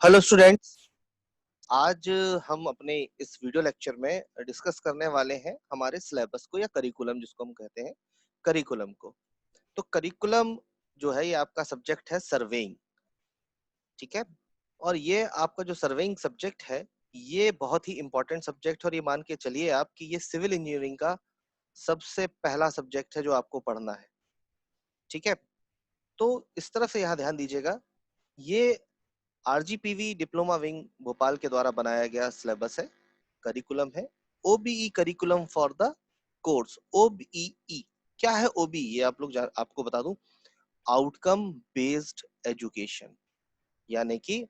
Hello students. आज हम अपने इस वीडियो लेक्चर में डिस्कस करने वाले हैं हमारे सिलेबस को या करिकुलम जिसको हम कहते हैं करिकुलम को। तो करिकुलम जो है ये आपका सब्जेक्ट है सर्वेइंग, ठीक है। और ये आपका जो सर्वेइंग सब्जेक्ट है ये बहुत ही इंपॉर्टेंट सब्जेक्ट है और ये मान के चलिए आप कि ये सिविल इंजीनियरिंग का सबसे पहला सब्जेक्ट है जो आपको पढ़ना है, ठीक है। तो इस तरफ से यहाँ ध्यान दीजिएगा, ये आरजीपीवी डिप्लोमा विंग भोपाल के द्वारा बनाया गया सिलेबस है, करिकुलम है। OBE curriculum for the course. OBE क्या है? ओबीई ये आपको बता दूं, आउटकम बेस्ड एजुकेशन, यानी कि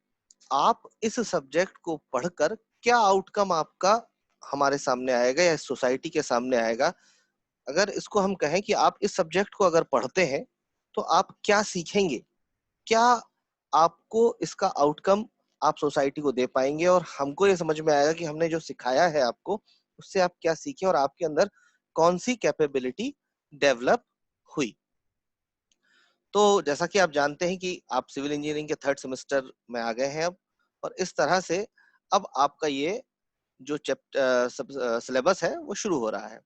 आप इस सब्जेक्ट को पढ़कर क्या आउटकम आपका हमारे सामने आएगा या सोसाइटी के सामने आएगा। अगर इसको हम कहें कि आप इस सब्जेक्ट को अगर पढ़ते हैं तो आप क्या सीखेंगे, क्या आपको इसका आउटकम आप सोसाइटी को दे पाएंगे और हमको ये समझ में आएगा कि हमने जो सिखाया है आपको उससे आप क्या सीखे और आपके अंदर कौन सी कैपेबिलिटी डेवलप हुई। तो जैसा कि आप जानते हैं कि आप सिविल इंजीनियरिंग के थर्ड सेमेस्टर में आ गए हैं अब, और इस तरह से अब आपका ये जो चैप्टर सिलेबस है वो शुरू हो रहा है।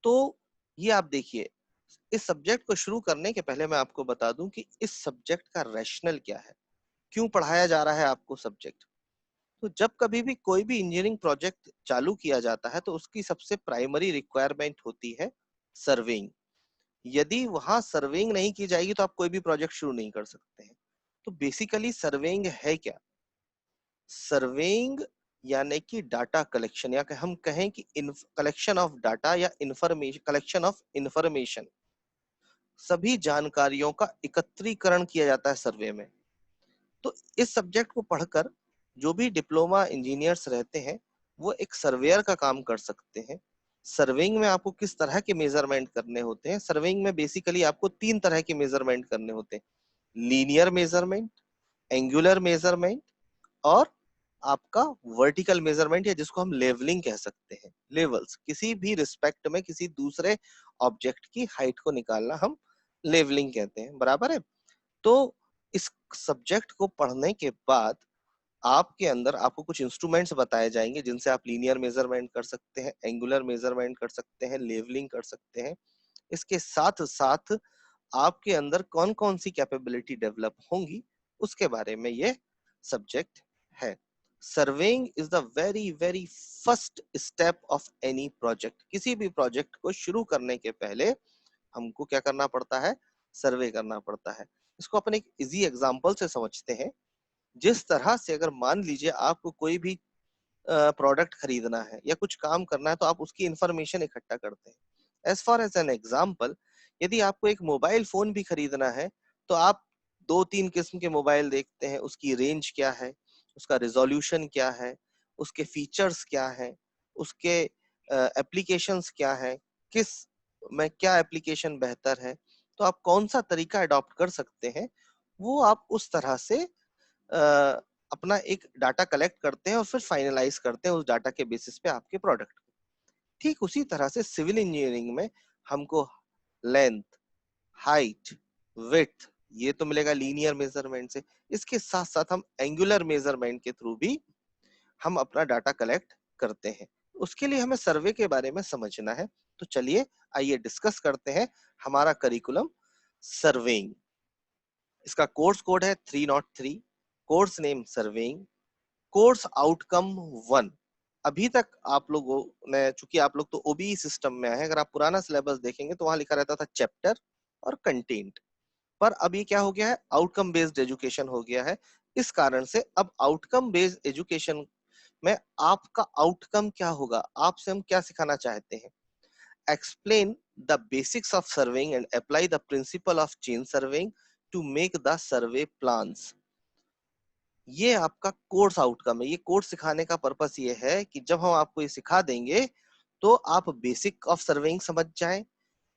तो ये आप देखिए, इस सब्जेक्ट को शुरू करने के पहले मैं आपको बता दूं कि इस सब्जेक्ट का रैशनल क्या है, क्यों पढ़ाया जा रहा है आपको सब्जेक्ट। तो जब कभी भी कोई भी इंजीनियरिंग प्रोजेक्ट चालू किया जाता है तो उसकी सबसे प्राइमरी रिक्वायरमेंट होती है सर्वेइंग। यदि वहां सर्वेइंग नहीं की जाएगी तो आप कोई भी प्रोजेक्ट शुरू नहीं कर सकते हैं। तो बेसिकली सर्वेइंग है क्या? सर्वेइंग यानी कि डाटा कलेक्शन, या हम कहें कि कलेक्शन ऑफ डाटा या इंफॉर्मेशन, कलेक्शन ऑफ इंफॉर्मेशन, सभी जानकारियों का एकत्रीकरण किया जाता है सर्वे में। तो इस सब्जेक्ट को पढ़कर जो भी डिप्लोमा इंजीनियर्स रहते हैं वो एक सर्वेयर का काम कर सकते हैं। सर्वेइंग में आपको किस तरह के मेजरमेंट करने होते हैं? सर्वेइंग में बेसिकली आपको तीन तरह के मेजरमेंट करने होते हैं: लीनियर मेजरमेंट, एंगुलर मेजरमेंट और आपका वर्टिकल मेजरमेंट, या जिसको हम लेवलिंग कह सकते हैं। लेवल्स, किसी भी रिस्पेक्ट में किसी दूसरे ऑब्जेक्ट की हाइट को निकालना हम लेवलिंग कहते हैं, बराबर है। तो इस सब्जेक्ट को पढ़ने के बाद आपके अंदर आपको कुछ इंस्ट्रूमेंट्स बताए जाएंगे जिनसे आप लीनियर मेजरमेंट कर सकते हैं, एंगुलर मेजरमेंट कर सकते हैं, लेवलिंग कर सकते हैं। इसके साथ साथ आपके अंदर कौन कौन सी कैपेबिलिटी डेवलप होंगी उसके बारे में ये सब्जेक्ट है। Surveying is the very very first step of any project. किसी भी प्रोजेक्ट को शुरू करने के पहले हमको क्या करना पड़ता है? सर्वे करना पड़ता है। इसको अपन एक इजी एग्जांपल से समझते हैं। जिस तरह से अगर मान लीजिए आपको कोई भी प्रोडक्ट खरीदना है या कुछ काम करना है तो आप उसकी इंफॉर्मेशन इकट्ठा करते हैं। As far as an example, यदि आपको एक मोबाइल फोन भी खरीदना है तो आप दो तीन किस्म के मोबाइल देखते हैं, उसकी रेंज क्या है, उसका रिजोल्यूशन क्या है, उसके फीचर्स क्या है, उसके एप्लीकेशंस क्या है, किस में क्या एप्लीकेशन बेहतर है। तो आप कौन सा तरीका अडॉप्ट कर सकते हैं, वो आप उस तरह से अपना एक डाटा कलेक्ट करते हैं और फिर फाइनलाइज करते हैं उस डाटा के बेसिस पे आपके प्रोडक्ट। ठीक उसी तरह से सिविल इंजीनियरिंग में हमको लेंथ, हाइट, विड्थ ये तो मिलेगा लीनियर मेजरमेंट से। इसके साथ साथ हम एंगुलर मेजरमेंट के थ्रू भी हम अपना डाटा कलेक्ट करते हैं। उसके लिए हमें सर्वे के बारे में समझना है। तो चलिए आइए डिस्कस करते हैं हमारा करिकुलम सर्वेइंग। इसका कोर्स कोड है 303, course name surveying, course outcome 1। अभी तक आप लोगों ने, चूंकि आप लोग तो ओबीई सिस्टम में है, अगर आप पुराना सिलेबस देखेंगे तो वहां लिखा रहता था चैप्टर और कंटेंट, पर अब ये क्या हो गया है? आउटकम बेस्ड एजुकेशन हो गया है। इस कारण से अब आउटकम बेस्ड एजुकेशन में आपका आउटकम क्या होगा, आपसे हम क्या सिखाना चाहते हैं? Explain the basics of surveying and apply the principle of chain surveying to make the survey plans. ये आपका कोर्स आउटकम है। ये कोर्स सिखाने का पर्पस ये है कि जब हम आपको ये सिखा देंगे तो आप बेसिक ऑफ सर्वेइंग समझ जाएं,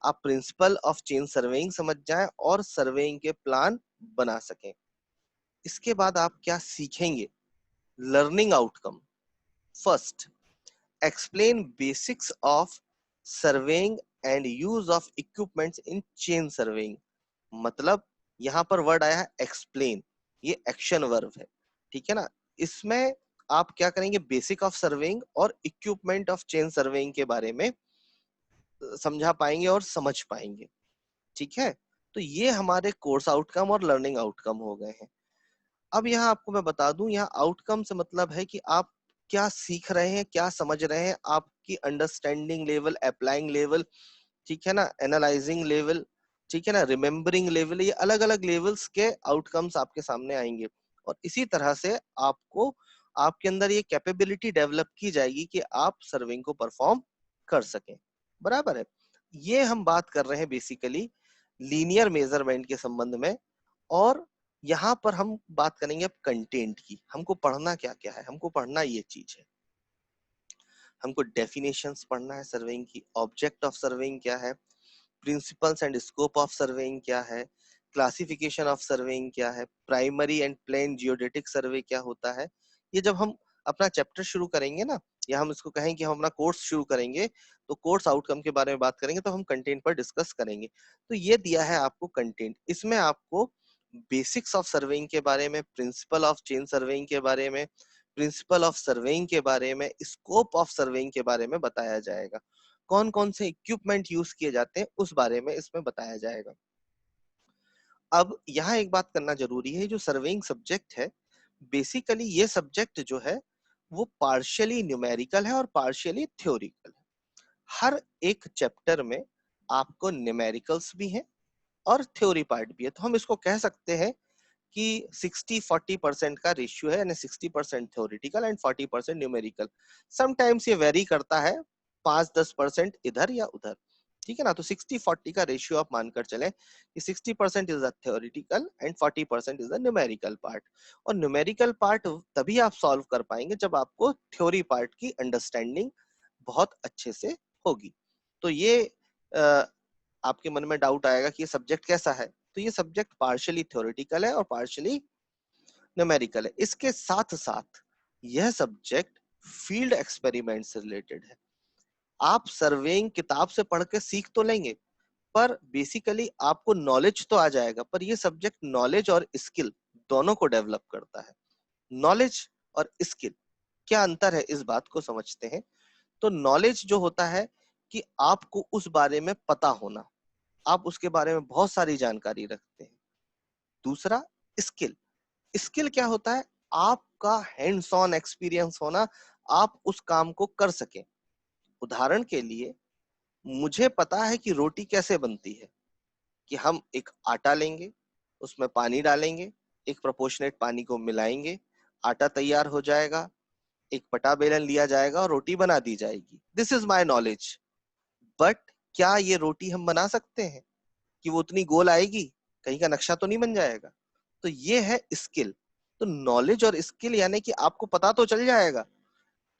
आप प्रिंसिपल ऑफ चेन सर्वेइंग समझ जाएं और सर्वेइंग के प्लान बना सकें। इसके बाद आप क्या सीखेंगे? Learning outcome. First, explain basics of surveying and use of equipments in chain surveying. मतलब यहां पर वर्ड आया है एक्सप्लेन, ये एक्शन वर्ब है। ठीक है ना। इसमें आप क्या करेंगे, बेसिक ऑफ सर्वेइंग और इक्विपमेंट ऑफ चेन सर्वेइंग के बारे में समझा पाएंगे और समझ पाएंगे। ठीक है, तो ये हमारे कोर्स आउटकम और लर्निंग आउटकम हो गए हैं। अब यहाँ आपको मैं बता दूं, यहाँ आउटकम से मतलब है कि आप क्या सीख रहे हैं, क्या समझ रहे हैं, आपकी अंडरस्टैंडिंग लेवल, अप्लाइंग लेवल, ठीक है ना, एनालाइजिंग लेवल, ठीक है ना, रिमेम्बरिंग लेवल, ये अलग अलग लेवल्स के आउटकम्स आपके सामने आएंगे। और इसी तरह से आपको, आपके अंदर ये कैपेबिलिटी डेवलप की जाएगी कि आप सर्विंग को परफॉर्म कर सकें। बराबर है। ये हम बात कर रहे हैं बेसिकली लीनियर मेजरमेंट के संबंध में। और यहाँ पर हम बात करेंगे अब कंटेंट की। हमको पढ़ना क्या क्या है, हमको पढ़ना ये चीज है, हमको डेफिनेशंस पढ़ना है सर्वेइंग की, ऑब्जेक्ट ऑफ सर्वेइंग क्या है, principles and scope of surveying क्या है, क्लासिफिकेशन ऑफ सर्वेइंग क्या है, प्राइमरी एंड प्लेन जियोडेटिक सर्वे क्या होता है। ये जब हम अपना चैप्टर शुरू करेंगे ना, या हम इसको कहें कि हम अपना कोर्स शुरू करेंगे, तो कोर्स आउटकम के बारे में बात करेंगे, तो हम कंटेंट पर डिस्कस करेंगे। तो ये दिया है आपको कंटेंट, इसमें आपको बेसिक्स ऑफ सर्वेइंग के बारे में, प्रिंसिपल ऑफ चेन सर्वेइंग के बारे में, प्रिंसिपल ऑफ सर्वेइंग के बारे में, स्कोप ऑफ सर्वेइंग के बारे में बताया जाएगा। कौन कौन से इक्विपमेंट यूज किए जाते हैं उस बारे में इसमें बताया जाएगा। अब यहाँ एक बात करना जरूरी है, जो सर्वेइंग सब्जेक्ट है, बेसिकली ये सब्जेक्ट जो है वो पार्शियली न्यूमेरिकल है और पार्शियली थ्योरिकल है। हर एक चैप्टर में आपको न्यूमेरिकल्स भी हैं और थ्योरी पार्ट भी है। तो हम इसको कह सकते हैं कि 60-40% का रेशियो है, यानी 60% थ्योरेटिकल एंड 40% न्यूमेरिकल। समटाइम्स ये वेरी करता है, 5-10% इधर या उधर। ठीक है ना। तो 60-40 का रेशियो आप मानकर चले कि 60% is the theoretical and 40% is the numerical part. और न्यूमेरिकल पार्ट तभी आप सॉल्व कर पाएंगे जब आपको थ्योरी पार्ट की अंडरस्टैंडिंग बहुत अच्छे से होगी। तो ये आपके मन में डाउट आएगा कि ये सब्जेक्ट कैसा है। तो ये सब्जेक्ट पार्शियली थ्योरेटिकल है और पार्शियली न्यूमेरिकल है। इसके साथ साथ यह सब्जेक्ट फील्ड एक्सपेरिमेंट से रिलेटेड है। आप सर्वेइंग किताब से पढ़ के सीख तो लेंगे, पर बेसिकली आपको नॉलेज तो आ जाएगा, पर यह सब्जेक्ट नॉलेज और स्किल दोनों को डेवलप करता है। नॉलेज और स्किल, क्या अंतर है इस बात को समझते हैं। तो नॉलेज जो होता है कि आपको उस बारे में पता होना, आप उसके बारे में बहुत सारी जानकारी रखते हैं। दूसरा स्किल, स्किल क्या होता है, आपका हैंड्स ऑन एक्सपीरियंस होना, आप उस काम को कर सकें। उदाहरण के लिए मुझे पता है कि रोटी कैसे बनती है, कि हम एक आटा लेंगे, उसमें पानी डालेंगे, एक प्रोपोर्शनेट पानी को मिलाएंगे, आटा तैयार हो जाएगा, एक पटा बेलन लिया जाएगा और रोटी बना दी जाएगी। This is my knowledge. But क्या ये रोटी हम बना सकते हैं कि वो उतनी गोल आएगी, कहीं का नक्शा तो नहीं बन जाएगा। तो ये है स्किल। तो नॉलेज और स्किल यानी कि आपको पता तो चल जाएगा।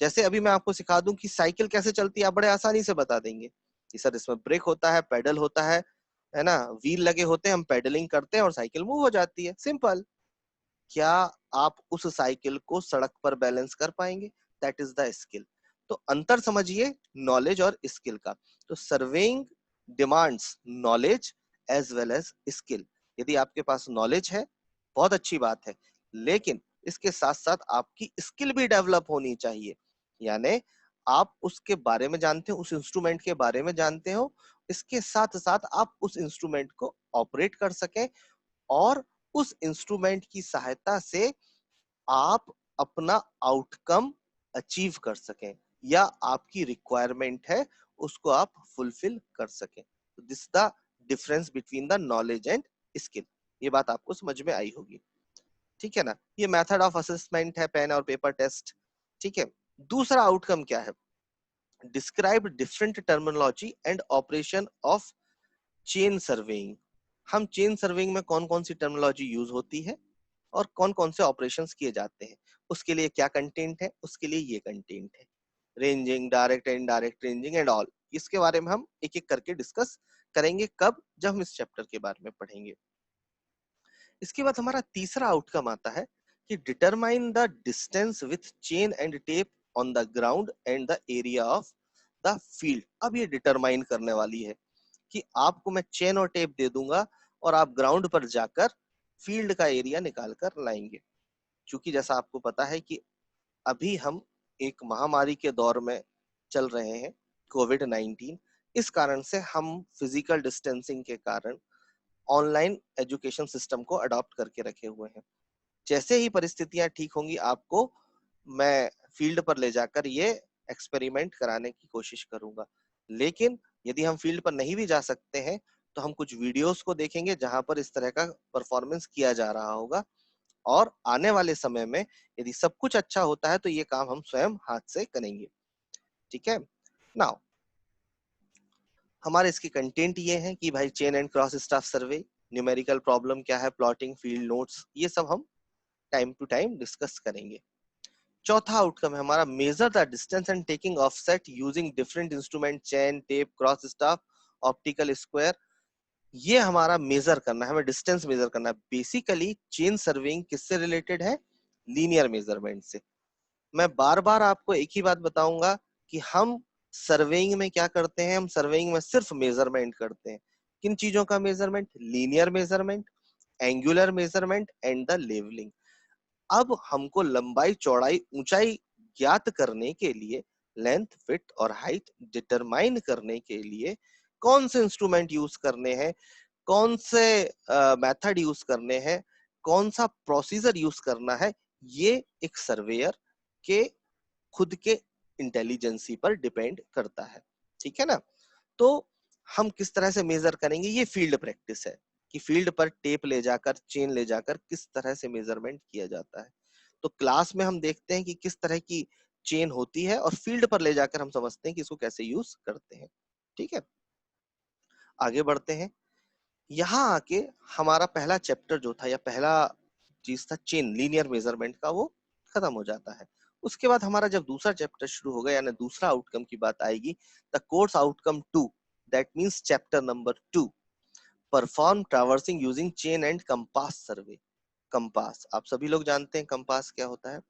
जैसे अभी मैं आपको सिखा दूं कि साइकिल कैसे चलती है, आप बड़े आसानी से बता देंगे कि सर इसमें ब्रेक होता है, पेडल होता है ना, व्हील लगे होते हैं, हम पेडलिंग करते हैं और साइकिल मूव हो जाती है, सिंपल। क्या आप उस साइकिल को सड़क पर बैलेंस कर पाएंगे? That is the skill. तो अंतर समझिए नॉलेज और स्किल का। तो surveying demands knowledge as well as skill. यदि आपके पास नॉलेज है, बहुत अच्छी बात है, लेकिन इसके साथ साथ आपकी स्किल भी डेवलप होनी चाहिए। यानी आप उसके बारे में जानते हो, उस इंस्ट्रूमेंट के बारे में जानते हो, इसके साथ साथ आप उस इंस्ट्रूमेंट को ऑपरेट कर सकें और उस इंस्ट्रूमेंट की सहायता से आप अपना आउटकम अचीव कर सकें, या आपकी रिक्वायरमेंट है उसको आप फुलफिल कर सकें। This the difference between the knowledge and skill. ये बात आपको समझ में आई होगी। ठीक है ना। ये मेथड ऑफ असेसमेंट है, पेन और पेपर टेस्ट। ठीक है। दूसरा आउटकम क्या है, describe different terminology and operation of chain surveying. हम चेन सर्वेइंग में कौन कौन सी टर्मिनोलॉजी यूज होती है और कौन कौन से ऑपरेशंस किए जाते हैं, उसके लिए क्या कंटेंट है, उसके लिए ये कंटेंट है। Ranging, direct and indirect ranging and all, इसके बारे में हम एक एक करके डिस्कस करेंगे। कब? जब हम इस चैप्टर के बारे में पढ़ेंगे। इसके बाद हमारा तीसरा आउटकम आता है कि determine the distance with chain and tape on the ground and the area of the field. अब ये डिटरमाइन करने वाली है कि आपको मैं चेन और टेप दे दूंगा और आप ग्राउंड पर जाकर फील्ड का एरिया निकाल कर लाएंगे। क्योंकि जैसा आपको पता है कि अभी हम एक महामारी के दौर में चल रहे हैं, कोविड-19। इस कारण से हम फिजिकल डिस्टेंसिंग के कारण ऑनलाइन एजुकेशन सिस्टम को अडॉप्ट करके रखे हुए हैं। जैसे ही परिस्थितियां ठीक होंगी, आपको मैं फील्ड पर ले जाकर ये एक्सपेरिमेंट कराने की कोशिश करूंगा। लेकिन यदि हम फील्ड पर नहीं भी जा सकते हैं, तो हम कुछ वीडियोस को देखेंगे जहां पर इस तरह का परफॉर्मेंस किया जा रहा होगा, और आने वाले समय में यदि सब कुछ अच्छा होता है तो ये काम हम स्वयं हाथ से करेंगे। ठीक है। नाउ हमारे इसके कंटेंट ये है कि भाई chain and cross staff survey, numerical problem क्या है, प्लॉटिंग, फील्ड नोट्स, ये सब हम टाइम टू टाइम डिस्कस करेंगे। चौथा आउटकम है हमारा measure the distance and taking offset using different instrument, chain, tape, cross staff, optical square. ये हमारा मेजर करना है, हमें डिस्टेंस मेजर करना है। बेसिकली चेन सर्वेइंग किससे रिलेटेड है? लीनियर मेजरमेंट से। मैं बार बार आपको एक ही बात बताऊंगा कि हम सर्वेइंग में क्या करते हैं, हम सर्वेइंग में सिर्फ मेजरमेंट करते हैं। किन चीजों का measurement? Linear measurement, angular measurement and the levelling. अब हमको लंबाई, चौड़ाई, ऊंचाई ज्ञात करने के लिए, लेंथ, विड्थ और हाइट डिटरमाइन करने के लिए कौन से इंस्ट्रूमेंट यूज करने हैं, कौन से मेथड यूज करने हैं, कौन सा प्रोसीजर यूज करना है, ये एक सर्वेयर के खुद के इंटेलिजेंसी पर डिपेंड करता है। ठीक है ना। तो हम किस तरह से मेजर करेंगे, ये फील्ड प्रैक्टिस है कि फील्ड पर टेप ले जाकर, चेन ले जाकर किस तरह से मेजरमेंट किया जाता है। तो क्लास में हम देखते हैं कि किस तरह की चेन होती है, और फील्ड पर ले जाकर हम समझते हैं कि इसको कैसे यूज करते हैं। ठीक है, आगे बढ़ते हैं। यहाँ आके हमारा पहला चैप्टर जो था, या पहला चीज था चेन लीनियर मेजरमेंट का, वो खत्म हो जाता है। उसके बाद हमारा जब दूसरा चैप्टर शुरू होगा, यानी दूसरा आउटकम की बात आएगी, the course outcome 2, that means chapter number 2, perform traversing using chain and compass survey. Compass, आप सभी लोग जानते हैं कंपास क्या होता है।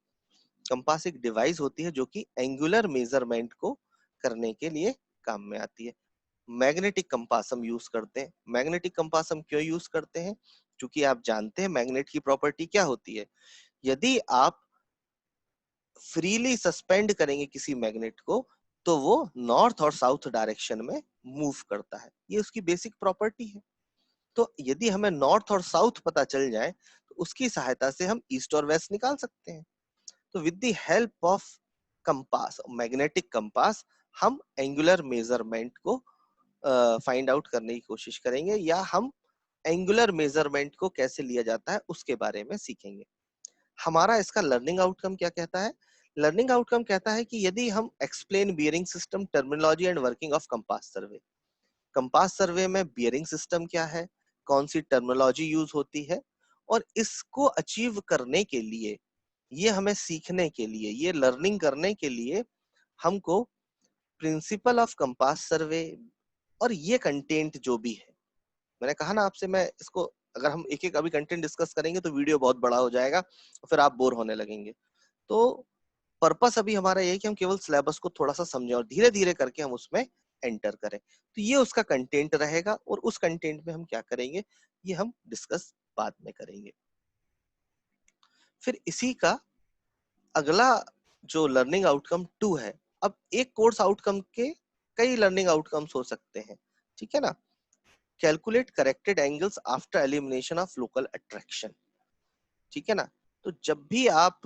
कंपास एक डिवाइस होती है जो कि एंगुलर मेजरमेंट को करने के लिए काम में आती है। मैग्नेटिक कंपास हम यूज करते हैं। मैग्नेटिक कंपास हम क्यों यूज करते हैं? क्योंकि आप जानते हैं मैग्नेट की प्रॉपर्टी क्या होती है। यदि आप फ्रीली सस्पेंड करेंगे किसी मैग्नेट को, तो वो नॉर्थ और साउथ डायरेक्शन में मूव करता है। ये उसकी बेसिक प्रॉपर्टी है। तो यदि हमें नॉर्थ और साउथ पता चल जाए, तो उसकी सहायता से हम ईस्ट और वेस्ट निकाल सकते हैं। तो with the help of compass, magnetic compass, हम एंगुलर मेजरमेंट को फाइंड आउट करने की कोशिश करेंगे, या हम एंगुलर मेजरमेंट को कैसे लिया जाता है उसके बारे में सीखेंगे। हमारा इसका लर्निंग आउटकम क्या कहता है? लर्निंग आउटकम कहता है कि यदि हम explain bearing system, terminology and working of compass survey. Compass सर्वे में बियरिंग सिस्टम क्या है, कौन सी टर्मिनोलॉजी यूज होती है, और इसको अचीव करने के लिए, ये हमें सीखने के लिए, ये लर्निंग करने के लिए हमको प्रिंसिपल ऑफ कंपास सर्वे और ये कंटेंट जो भी है, मैंने कहा ना आपसे, मैं इसको अगर हम एक एक अभी कंटेंट डिस्कस करेंगे तो वीडियो बहुत बड़ा हो जाएगा, फिर आप बोर होने लगेंगे। तो पर्पस अभी हमारा ये है कि हम केवल सिलेबस को थोड़ा सा समझें और धीरे धीरे करके हम उसमें एंटर करें। तो ये उसका कंटेंट रहेगा, और उस कंटेंट में हम क्या करेंगे, ये हम डिस्कस बाद में करेंगे। फिर इसी का अगला जो लर्निंग आउटकम 2 है, अब एक कोर्स आउटकम के कई लर्निंग आउटकम्स हो सकते हैं। ठीक है ना। Calculate corrected angles after elimination of local attraction. ठीक है ना। तो जब भी आप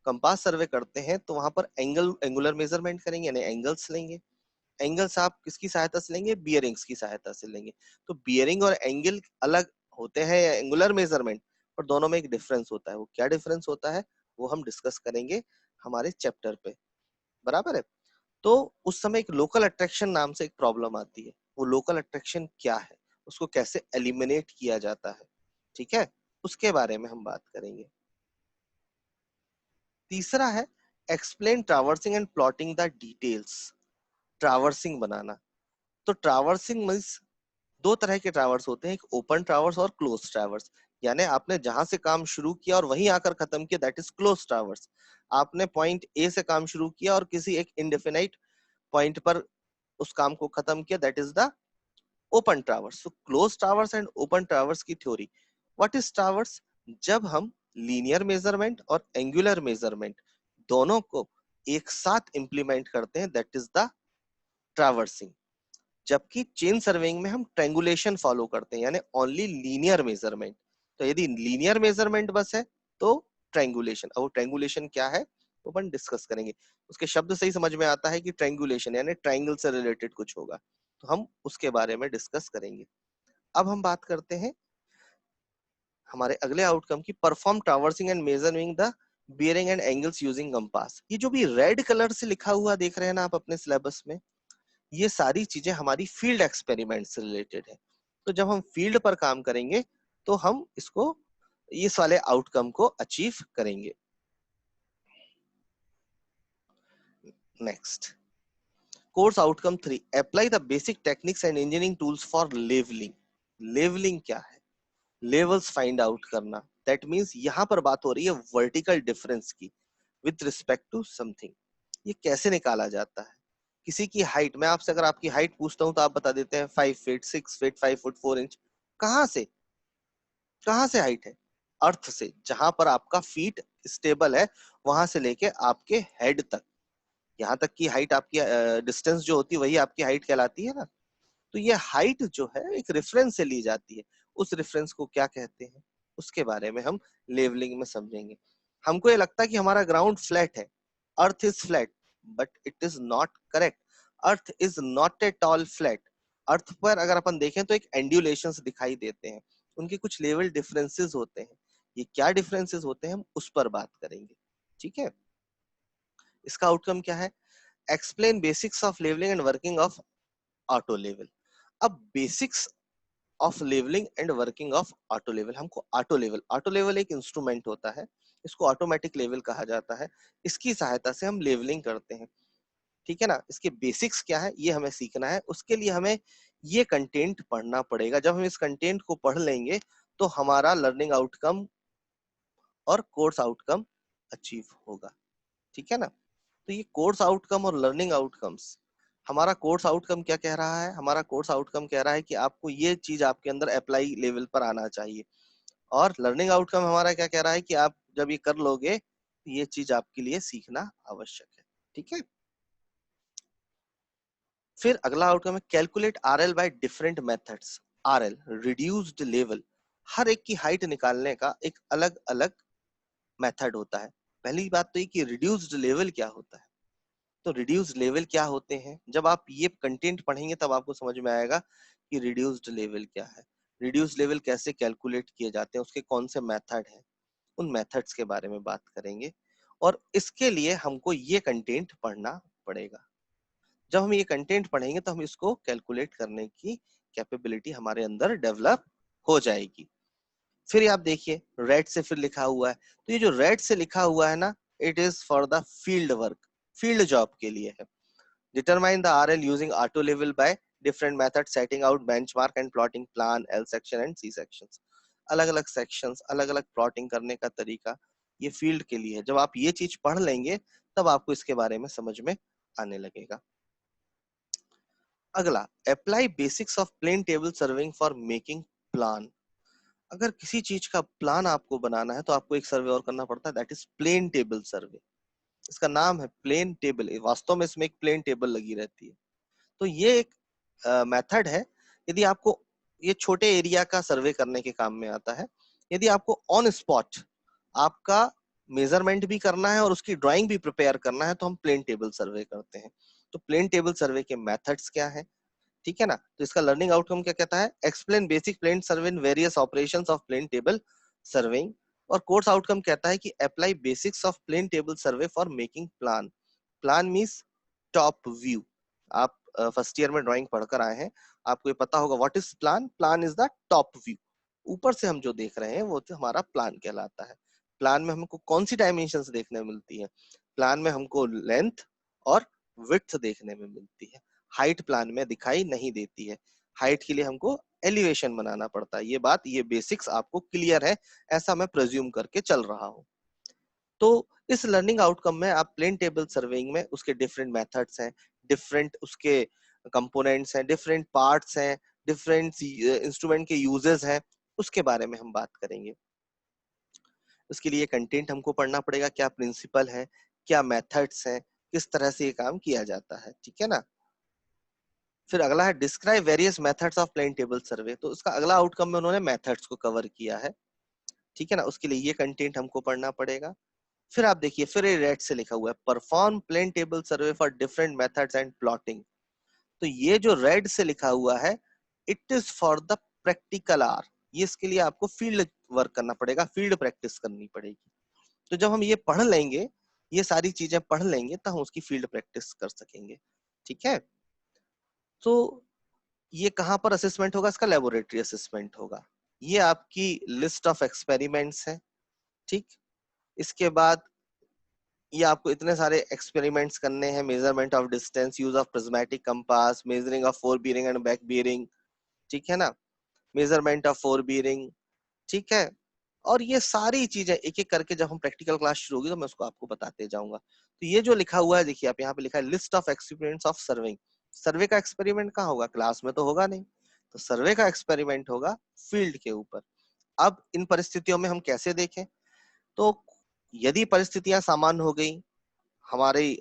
कंपास सर्वे करते हैं, तो वहां पर एंगुलर मेजरमेंट करेंगे, यानी एंगल्स लेंगे। एंगल्स आप किसकी सहायता से लेंगे? बियरिंग्स की सहायता से लेंगे। तो बियरिंग और एंगल अलग होते हैं एंगुलर मेजरमेंट, पर दोनों में एक डिफरेंस होता है। वो क्या डिफरेंस होता है, वो हम डिस्कस करेंगे हमारे चैप्टर पे। बराबर है। तो उस समय एक लोकल अट्रैक्शन नाम से एक प्रॉब्लम आती है। वो लोकल अट्रैक्शन क्या है, उसको कैसे एलिमिनेट किया जाता है, ठीक है, उसके बारे में हम बात करेंगे। तीसरा है explain traversing and plotting the details. Traversing बनाना। तो ट्रैवर्सिंग मींस दो तरह के ट्रैवर्स होते हैं, एक ओपन ट्रैवर्स और क्लोज ट्रैवर्स। यानी आपने जहां से काम शुरू किया और वहीं आकर खत्म किया, दैट इज क्लोज ट्रैवर्स। आपने पॉइंट ए से काम शुरू किया और किसी एक इंडेफिनाइट पॉइंट पर उस काम को खत्म किया, that is the open traverse. So close traverse and open traverse की थ्योरी। What is traverse? जब हम लीनियर मेजरमेंट और एंगुलर मेजरमेंट दोनों को एक साथ इंप्लीमेंट करते हैं, दैट इज द ट्रैवर्सिंग। जबकि चेन सर्वेइंग में हम ट्रायंगुलेशन फॉलो करते हैं, यानी ओनली लीनियर मेजरमेंट। तो यदि लीनियर मेजरमेंट बस है तो ट्रायंगुलेशन। अब वो ट्रायंगुलेशन क्या है वो अपन डिस्कस करेंगे। उसके शब्द से ही समझ में आता है कि ट्रायंगुलेशन यानी ट्रायंगल से रिलेटेड कुछ होगा, तो हम उसके बारे में डिस्कस करेंगे। अब हम बात करते हैं हमारे अगले आउटकम की, perform traversing and measuring the bearing and angles using compass. ये जो भी रेड कलर से लिखा हुआ देख रहे हैं ना आप अपने सिलेबस में, ये सारी चीजें हमारी फील्ड एक्सपेरिमेंट से रिलेटेड है। तो जब हम फील्ड पर काम करेंगे तो हम इसको, इस वाले आउटकम को अचीव करेंगे। Next, course outcome 3, apply the basic techniques and engineering tools for levelling. Levelling क्या है? लेवल्स फाइंड आउट करना। दैट मींस यहाँ पर बात हो रही है वर्टिकल डिफरेंस की विद रिस्पेक्ट टू समथिंग। ये कैसे निकाला जाता है? किसी की हाइट, मैं आपसे अगर आपकी हाइट पूछता हूं तो आप बता देते हैं 5 फीट 6 फीट 5 फुट 4 इंच। कहाँ से? कहाँ से हाइट है? अर्थ से, जहां पर आपका फीट स्टेबल है वहां से लेके आपके हेड तक, यहाँ तक की हाइट आपकी डिस्टेंस जो होती है वही आपकी हाइट कहलाती है ना। तो ये हाइट जो है एक रेफरेंस से ली जाती है। उस रेफरेंस को क्या कहते हैं उसके बारे में हम लेवलिंग में समझेंगे। हमको ये लगता है कि हमारा ग्राउंड फ्लैट है, earth is flat, but it is not correct. Earth is not at all flat. Earth पर अगर अपन देखें तो एक एंड्यूलेशंस दिखाई देते हैं, उनके कुछ लेवल डिफरेंसेस होते हैं। ये क्या डिफरेंसेस होते हैं हम उस पर बात करेंगे। ठीक है, इसका आउटकम क्या है? Explain basics of levelling and working of auto level. अब basics of levelling and working of auto level. हमको ऑटो लेवल एक इंस्ट्रूमेंट होता है, इसको ऑटोमेटिक लेवल कहा जाता है। इसकी सहायता से हम लेवलिंग करते हैं। ठीक है ना, इसके बेसिक्स क्या है ये हमें सीखना है। उसके लिए हमें ये कंटेंट पढ़ना पड़ेगा। जब हम इस कंटेंट को पढ़ लेंगे तो हमारा लर्निंग आउटकम और कोर्स आउटकम अचीव होगा। ठीक है ना। तो ये कोर्स आउटकम और लर्निंग आउटकम्स, हमारा कोर्स आउटकम क्या कह रहा है? हमारा कोर्स आउटकम कह रहा है कि आपको ये चीज आपके अंदर अप्लाई लेवल पर आना चाहिए। और लर्निंग आउटकम हमारा क्या कह रहा है कि आप जब ये कर लोगे ये चीज आपके लिए सीखना आवश्यक है। ठीक है। फिर अगला आउटकम है calculate RL by different methods. RL reduced level, हर एक की हाइट निकालने का एक अलग अलग मेथड होता है। पहली बात तो ये कि रिड्यूस्ड लेवल क्या होता है। तो रिड्यूस्ड लेवल क्या होते हैं, जब आप ये कंटेंट पढ़ेंगे तब आपको समझ में आएगा कि रिड्यूस्ड लेवल क्या है, रिड्यूस्ड लेवल कैसे कैलकुलेट किए जाते हैं, उसके कौन से मेथड हैं, उन मेथड्स के बारे में बात करेंगे। और इसके लिए हमको ये कंटेंट पढ़ना पड़ेगा। जब हम ये कंटेंट पढ़ेंगे तो हम इसको कैलकुलेट करने की कैपेबिलिटी हमारे अंदर डेवलप हो जाएगी। फिर आप देखिए रेड से फिर लिखा हुआ है, तो ये जो रेड से लिखा हुआ है ना, it is for the field work, field job के लिए है। Determine the RL using auto level by different methods, setting out benchmark and plotting plan, L section and C sections. अलग अलग sections, अलग अलग plotting करने का तरीका ये फील्ड के लिए है। जब आप ये चीज पढ़ लेंगे तब आपको इसके बारे में समझ में आने लगेगा। अगला, apply basics of plane table surveying for making plan. अगर किसी चीज का प्लान आपको बनाना है तो आपको एक सर्वे और करना पड़ता है, that is plane table survey. इसका नाम है प्लेन टेबल, वास्तव में इसमें एक प्लेन टेबल लगी रहती है। तो ये एक मेथड है। यदि आपको ये छोटे एरिया का सर्वे करने के काम में आता है। यदि आपको ऑन स्पॉट आपका मेजरमेंट भी करना है और उसकी ड्राइंग भी प्रिपेयर करना है तो हम प्लेन टेबल सर्वे करते हैं। तो प्लेन टेबल सर्वे के मेथड्स क्या है? ठीक है ना। तो इसका लर्निंग आउटकम क्या कहता है? Explain basic plane survey in various operations of plane table surveying. और कोर्स आउटकम कहता है कि apply basics of plane table survey for making plan. Plan means top view. आप फर्स्ट ईयर में ड्राइंग पढ़कर आए हैं, आपको ये पता होगा what is plan. Plan is the top view, ऊपर से हम जो देख रहे हैं वो तो हमारा प्लान कहलाता है। प्लान में हमको कौन सी डायमेंशंस देखने मिलती है? प्लान में हमको लेंथ और विड्थ देखने में मिलती है। हाइट प्लान में दिखाई नहीं देती है। हाइट के लिए हमको एलिवेशन बनाना पड़ता है। ये बात, ये बेसिक्स आपको क्लियर है, ऐसा मैं प्रेज्यूम करके चल रहा हूँ। तो इस लर्निंग आउटकम में आप प्लेन टेबल सर्वेइंग में उसके डिफरेंट मेथड्स हैं, डिफरेंट उसके कंपोनेंट्स हैं, डिफरेंट पार्ट्स हैं, डिफरेंट इंस्ट्रूमेंट के यूजेस हैं, उसके बारे में हम बात करेंगे। उसके लिए कंटेंट हमको पढ़ना पड़ेगा, क्या प्रिंसिपल है, क्या मेथड्स हैं, किस तरह से ये काम किया जाता है, ठीक है ना। फिर अगला है describe various methods of plane table survey, तो उसका अगला आउटकम में उन्होंने मेथड्स को कवर किया है, ठीक है ना। उसके लिए ये कंटेंट हमको पढ़ना पड़ेगा। फिर आप देखिए, फिर ये रेड से लिखा हुआ है perform plane table survey for different methods and plotting. तो ये जो रेड से लिखा हुआ है, it is for the practical are, ये इसके लिए आपको फील्ड वर्क करना पड़ेगा, फील्ड प्रैक्टिस करनी पड़ेगी। तो जब हम ये पढ़ लेंगे, ये सारी चीजें पढ़ लेंगे, तो हम उसकी फील्ड प्रैक्टिस कर सकेंगे, ठीक है। तो ये कहाँ पर असेसमेंट होगा, इसका लेबोरेटरी असेसमेंट होगा। ये आपकी लिस्ट ऑफ एक्सपेरिमेंट्स है, ठीक। इसके बाद ये आपको इतने सारे एक्सपेरिमेंट्स करने हैं, measurement of distance, use of prismatic compass, measuring of four bearing and back bearing, ठीक है ना, मेजरमेंट ऑफ फोर बीयरिंग, ठीक है। और ये सारी चीजें एक एक करके जब हम प्रैक्टिकल क्लास शुरू होगी तो मैं उसको आपको बताते जाऊंगा। तो ये जो लिखा हुआ है, देखिए आप यहाँ पे लिखा है list of experiments of surveying. Survey का एक्सपेरिमेंट कहाँ होगा, क्लास में तो होगा नहीं, तो सर्वे का एक्सपेरिमेंट होगा फील्ड के ऊपर। अब इन परिस्थितियों में हम कैसे देखें, तो यदि परिस्थितियां सामान्य हो गई, हमारी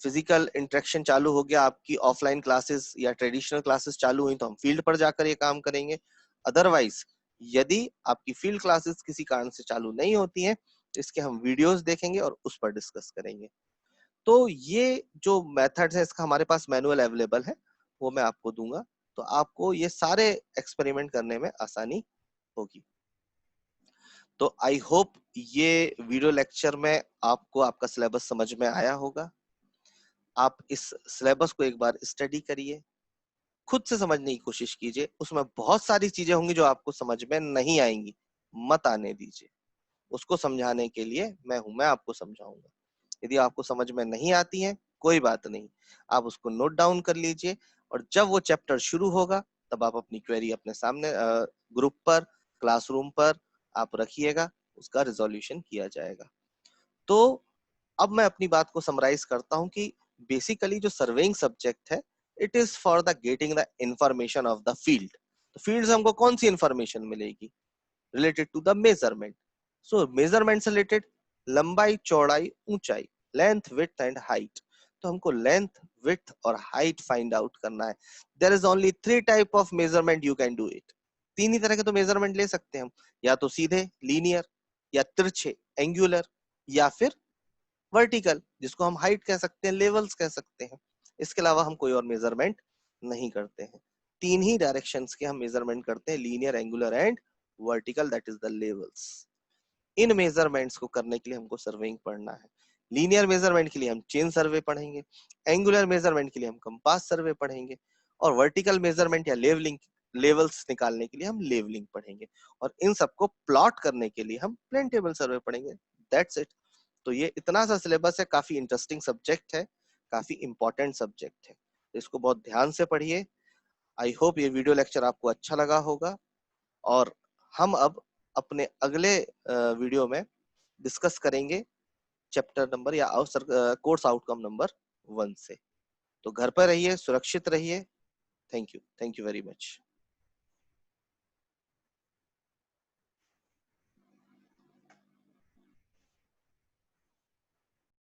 फिजिकल इंटरेक्शन चालू हो गया, आपकी ऑफलाइन क्लासेस या ट्रेडिशनल क्लासेस चालू हुई, तो हम फील्ड पर जाकर ये काम करेंगे। अदरवाइज यदि आपकी फील्ड क्लासेस किसी कारण से चालू नहीं होती हैं, इसके हम वीडियोस देखेंगे और उस पर डिस्कस करेंगे। तो ये जो मेथड्स है, इसका हमारे पास मैनुअल अवेलेबल है, वो मैं आपको दूंगा, तो आपको ये सारे एक्सपेरिमेंट करने में आसानी होगी। तो आई होप ये वीडियो लेक्चर में आपको आपका सिलेबस समझ में आया होगा। आप इस सिलेबस को एक बार स्टडी करिए, खुद से समझने की कोशिश कीजिए, उसमें बहुत सारी चीजें होंगी जो आपको समझ में नहीं आएंगी, मत आने दीजिए। उसको समझाने के लिए मैं हूं, मैं आपको समझाऊंगा। यदि आपको समझ में नहीं आती है, कोई बात नहीं, आप उसको नोट डाउन कर लीजिए, और जब वो चैप्टर शुरू होगा तब आप अपनी क्वेरी अपने सामने ग्रुप पर, क्लासरूम पर आप रखिएगा, उसका रिजोल्यूशन किया जाएगा। तो अब मैं अपनी बात को समराइज करता हूं कि बेसिकली जो सर्वेइंग सब्जेक्ट है, it is for the getting the information of the field. तो फील्ड से हमको कौन सी इंफॉर्मेशन मिलेगी, related to the measurement. So measurement से रिलेटेड लंबाई, चौड़ाई, ऊंचाई, लेंथ, विड्थ एंड हाइट। तो हमको लेंथ, विड्थ और हाइट फाइंड आउट करना है। There is only three type of measurement you can do it. तीन ही तरह के तो मेजरमेंट ले सकते हैं हम, या तो सीधे लीनियर, या तिरछे एंगुलर, या फिर वर्टिकल जिसको हम हाइट कह सकते हैं, लेवल्स कह सकते हैं। इसके अलावा हम कोई और मेजरमेंट नहीं करते हैं। तीन ही डायरेक्शंस के हम मेजरमेंट करते हैं, linear, angular and vertical, that is the levels. In measurements को करने के लिए हमको सर्वेइंग पढ़ना है। लीनियर मेजरमेंट के लिए हम चेन सर्वे पढ़ेंगे, एंगुलर मेजरमेंट के लिए हम कंपास सर्वे पढ़ेंगे, और वर्टिकल मेजरमेंट या लेवलिंग, लेवल्स निकालने के लिए हम लेवलिंग पढ़ेंगे, और इन सबको प्लॉट करने के लिए हम प्लेन टेबल सर्वे पढ़ेंगे। That's it. तो ये इतना सा सिलेबस है, काफी इंटरेस्टिंग सब्जेक्ट है, काफी इंपॉर्टेंट सब्जेक्ट है, तो इसको बहुत ध्यान से पढ़िए। आई होप ये वीडियो लेक्चर आपको अच्छा लगा होगा, और हम अब अपने अगले वीडियो में डिस्कस करेंगे चैप्टर नंबर या कोर्स आउटकम नंबर 1 से। तो घर पर रहिए, सुरक्षित रहिए। Thank you very much.